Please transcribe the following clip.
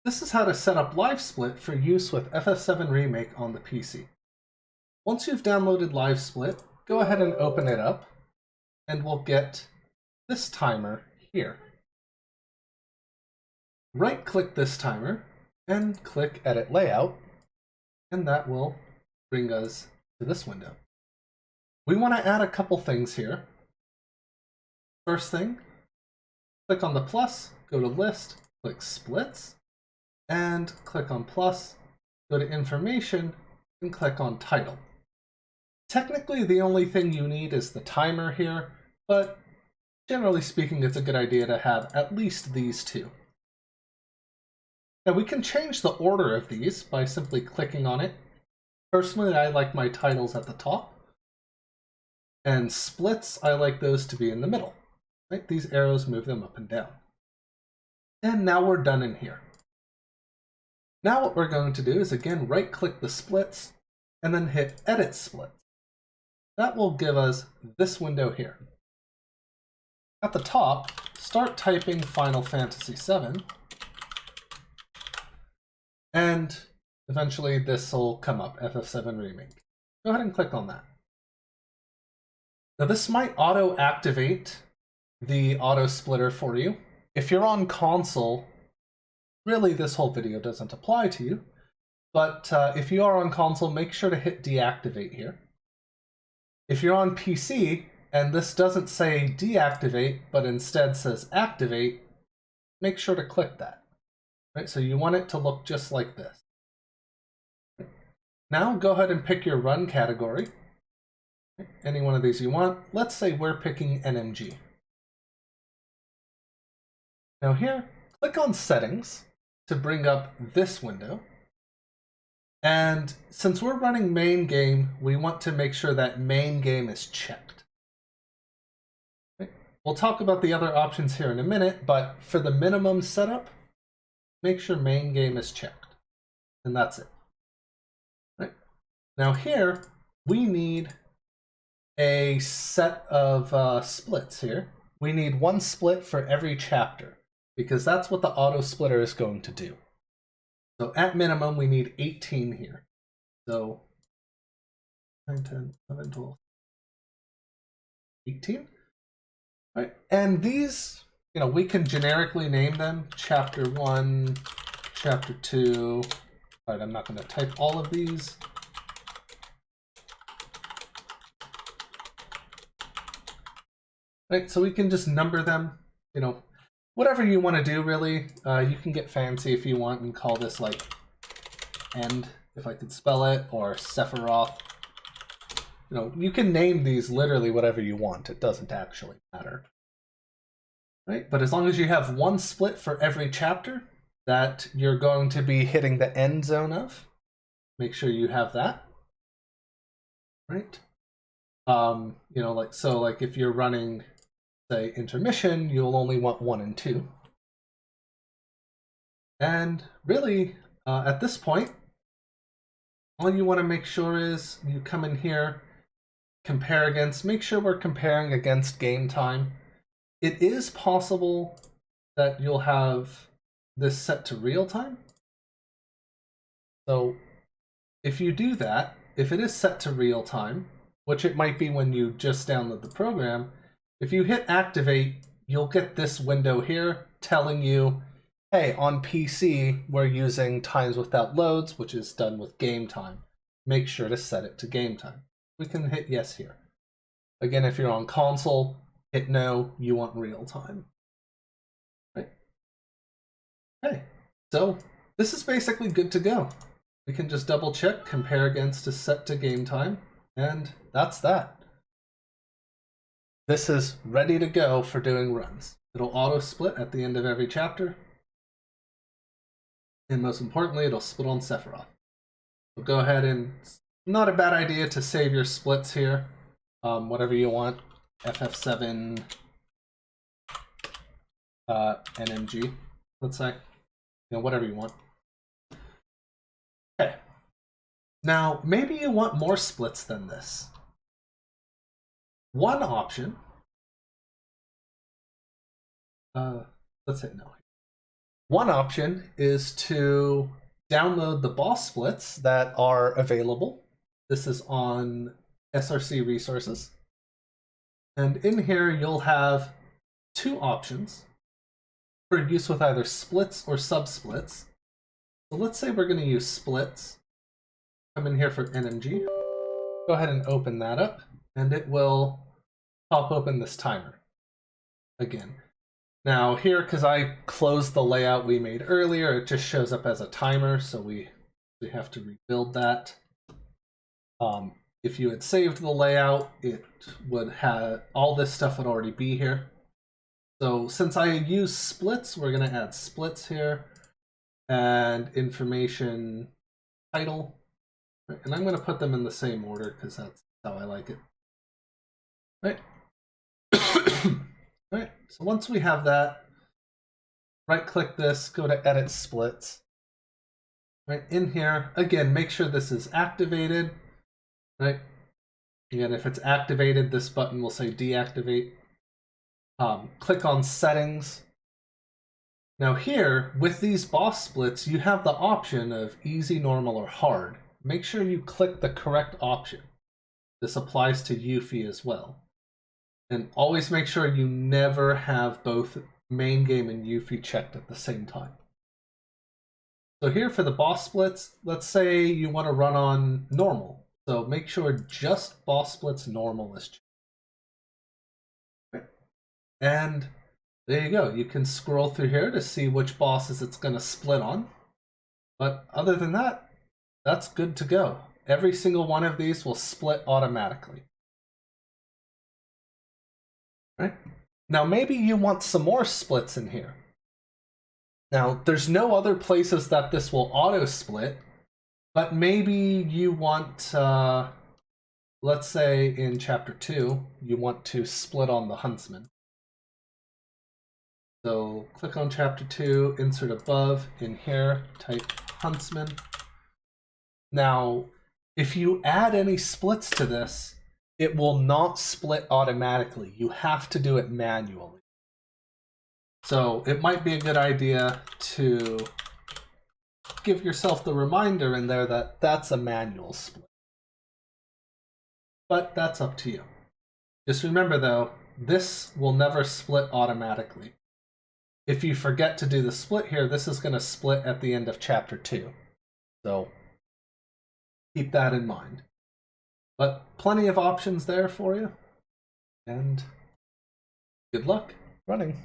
This is how to set up LiveSplit for use with FF7 Remake on the PC. Once you've downloaded LiveSplit, go ahead and open it up, and we'll get this timer here. Right-click this timer, and click Edit Layout, and that will bring us to this window. We want to add a couple things here. First thing, click on the plus, go to List, click Splits, and click on plus, go to Information, and click on Title. Technically, the only thing you need is the timer here, but generally speaking, it's a good idea to have at least these two. Now we can change the order of these by simply clicking on it. Personally, I like my titles at the top, and splits, I like those to be in the middle. Right? These arrows move them up and down. And now we're done in here. Now what we're going to do is again right-click the splits and then hit Edit Splits. That will give us this window here. At the top, start typing Final Fantasy VII, and eventually this will come up, FF7 Remake. Go ahead and click on that. Now this might auto-activate the auto splitter for you. If you're on console, really this whole video doesn't apply to you, but if you are on console, make sure to hit deactivate here. If you're on PC and this doesn't say deactivate, but instead says activate, make sure to click that. Right? So you want it to look just like this. Now go ahead and pick your run category. Any one of these you want. Let's say we're picking NMG. Now here, click on Settings to bring up this window. And since we're running main game, we want to make sure that main game is checked. Okay. We'll talk about the other options here in a minute, but for the minimum setup, make sure main game is checked. And that's it. Right. Now here, we need a set of splits here. We need one split for every chapter, because that's what the auto splitter is going to do. So at minimum, we need 18 here. So 9, 10, 11, 12, 18. Right. And these, we can generically name them Chapter 1, Chapter 2. All right, I'm not going to type all of these. Right, so we can just number them, whatever you want to do, really. You can get fancy if you want and call this like End, if I could spell it, or Sephiroth. You can name these literally whatever you want. It doesn't actually matter. Right? But as long as you have one split for every chapter that you're going to be hitting the end zone of, make sure you have that. Right? Like if you're running, say, intermission, you'll only want 1 and 2. And really, at this point, all you want to make sure is you come in here, compare against, make sure we're comparing against game time. It is possible that you'll have this set to real time. So if you do that, if it is set to real time, which it might be when you just download the program, if you hit activate, you'll get this window here telling you, hey, on PC, we're using times without loads, which is done with game time. Make sure to set it to game time. We can hit yes here. Again, if you're on console, hit no, you want real time. Right? Okay, so this is basically good to go. We can just double check, compare against to set to game time, and that's that. This is ready to go for doing runs. It'll auto split at the end of every chapter. And most importantly, it'll split on Sephiroth. So go ahead and, not a bad idea to save your splits here. Whatever you want. FF7 NMG, let's say. Whatever you want. Okay. Now, maybe you want more splits than this. One option, let's hit no. One option is to download the boss splits that are available. This is on SRC resources. And in here, you'll have two options for use with either splits or subsplits. So let's say we're going to use splits. Come in here for NMG. Go ahead and open that up, and it will pop open this timer again. Now here, because I closed the layout we made earlier, it just shows up as a timer, so we have to rebuild that. If you had saved the layout, it would have all this stuff would already be here. So since I use splits, we're going to add splits here and information title. And I'm going to put them in the same order because that's how I like it. Right. Right. So once we have that, right click this, go to edit splits. Right in here, again, make sure this is activated. Right. Again, if it's activated, this button will say deactivate. Click on settings. Now here, with these boss splits, you have the option of easy, normal, or hard. Make sure you click the correct option. This applies to Yuffie as well. And always make sure you never have both main game and Yuffie checked at the same time. So here for the boss splits, let's say you want to run on normal. So make sure just boss splits normal is checked. And there you go. You can scroll through here to see which bosses it's going to split on. But other than that, that's good to go. Every single one of these will split automatically. Right? Now maybe you want some more splits in here. Now there's no other places that this will auto split, but maybe you want, let's say in chapter 2, you want to split on the huntsman. So click on chapter 2, insert above, in here, type huntsman. Now, if you add any splits to this, it will not split automatically. You have to do it manually. So it might be a good idea to give yourself the reminder in there that that's a manual split. But that's up to you. Just remember though, this will never split automatically. If you forget to do the split here, this is going to split at the end of chapter 2. So keep that in mind. But plenty of options there for you. And good luck running.